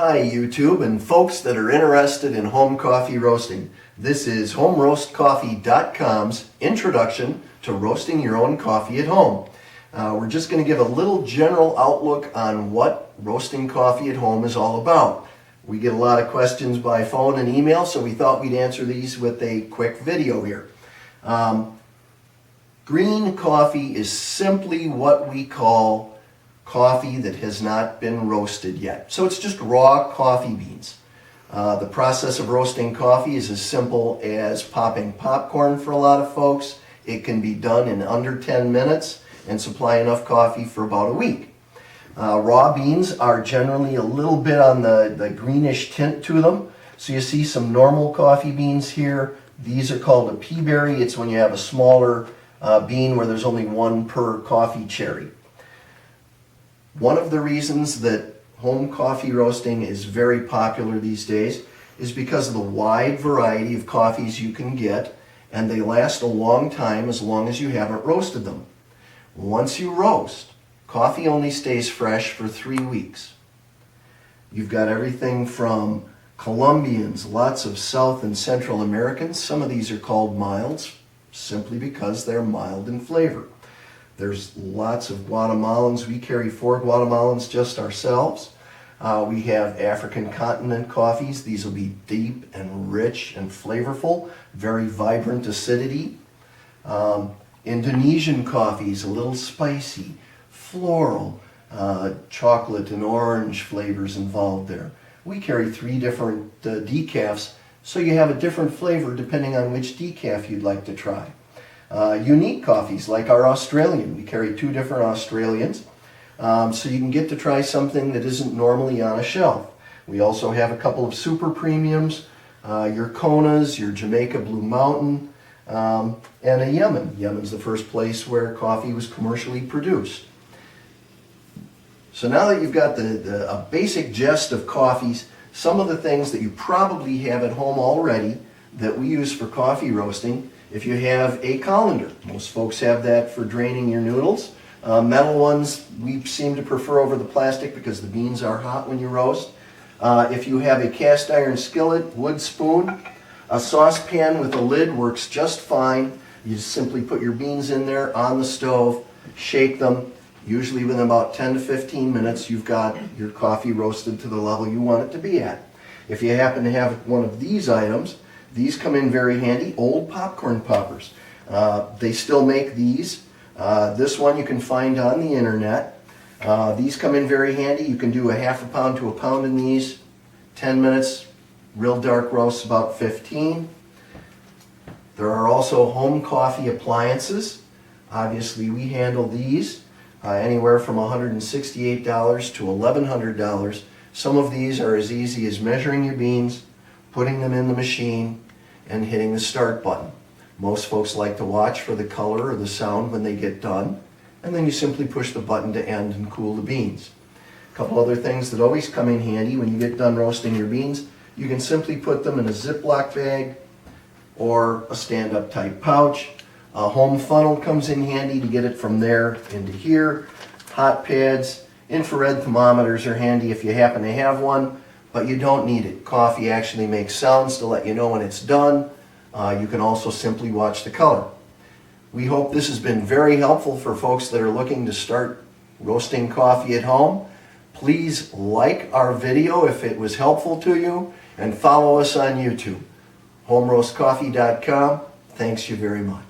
Hi YouTube and folks that are interested in home coffee roasting. This is HomeRoastCoffee.com's introduction to roasting your own coffee at home. We're just going to give a little general outlook on what roasting coffee at home is all about. We get a lot of questions by phone and email, so we thought we'd answer these with a quick video here. Green coffee is simply what we call coffee that has not been roasted yet. So it's just raw coffee beans. The process of roasting coffee is as simple as popping popcorn for a lot of folks. It can be done in under 10 minutes and supply enough coffee for about a week. Raw beans are generally a little bit on the greenish tint to them. So you see some normal coffee beans here. These are called a pea berry. It's when you have a smaller bean where there's only one per coffee cherry. One of the reasons that home coffee roasting is very popular these days is because of the wide variety of coffees you can get, and they last a long time as long as you haven't roasted them. Once you roast, coffee only stays fresh for 3 weeks. You've got everything from Colombians, lots of South and Central Americans. Some of these are called milds simply because they're mild in flavor. There's lots of Guatemalans. We carry 4 Guatemalans just ourselves. We have African continent coffees. These will be deep and rich and flavorful, very vibrant acidity. Indonesian coffees, a little spicy, floral, chocolate and orange flavors involved there. We carry 3 different decafs, so you have a different flavor depending on which decaf you'd like to try. Unique coffees like our Australian. We carry 2 different Australians, so you can get to try something that isn't normally on a shelf. We also have a couple of super premiums, your Konas, your Jamaica Blue Mountain, and a Yemen. Yemen's the first place where coffee was commercially produced. So now that you've got a basic gist of coffees, some of the things that you probably have at home already that we use for coffee roasting. If you have a colander, most folks have that for draining your noodles. Metal ones we seem to prefer over the plastic because the beans are hot when you roast. If you have a cast iron skillet, wood spoon, a saucepan with a lid works just fine. You just simply put your beans in there on the stove, shake them. Usually within about 10 to 15 minutes you've got your coffee roasted to the level you want it to be at. If you happen to have one of these items, these come in very handy, old popcorn poppers. They still make these. This one you can find on the internet. These come in very handy. You can do a ½ pound to a pound in these. 10 minutes, real dark roasts about 15. There are also home coffee appliances. Obviously we handle these anywhere from $168 to $1,100. Some of these are as easy as measuring your beans, putting them in the machine, and hitting the start button. Most folks like to watch for the color or the sound when they get done, and then you simply push the button to end and cool the beans. A couple other things that always come in handy when you get done roasting your beans, you can simply put them in a Ziploc bag or a stand-up type pouch. A home funnel comes in handy to get it from there into here. Hot pads, infrared thermometers are handy if you happen to have one, but you don't need it. Coffee actually makes sounds to let you know when it's done. You can also simply watch the color. We hope this has been very helpful for folks that are looking to start roasting coffee at home. Please like our video if it was helpful to you, and follow us on YouTube. HomeRoastCoffee.com. Thanks you very much.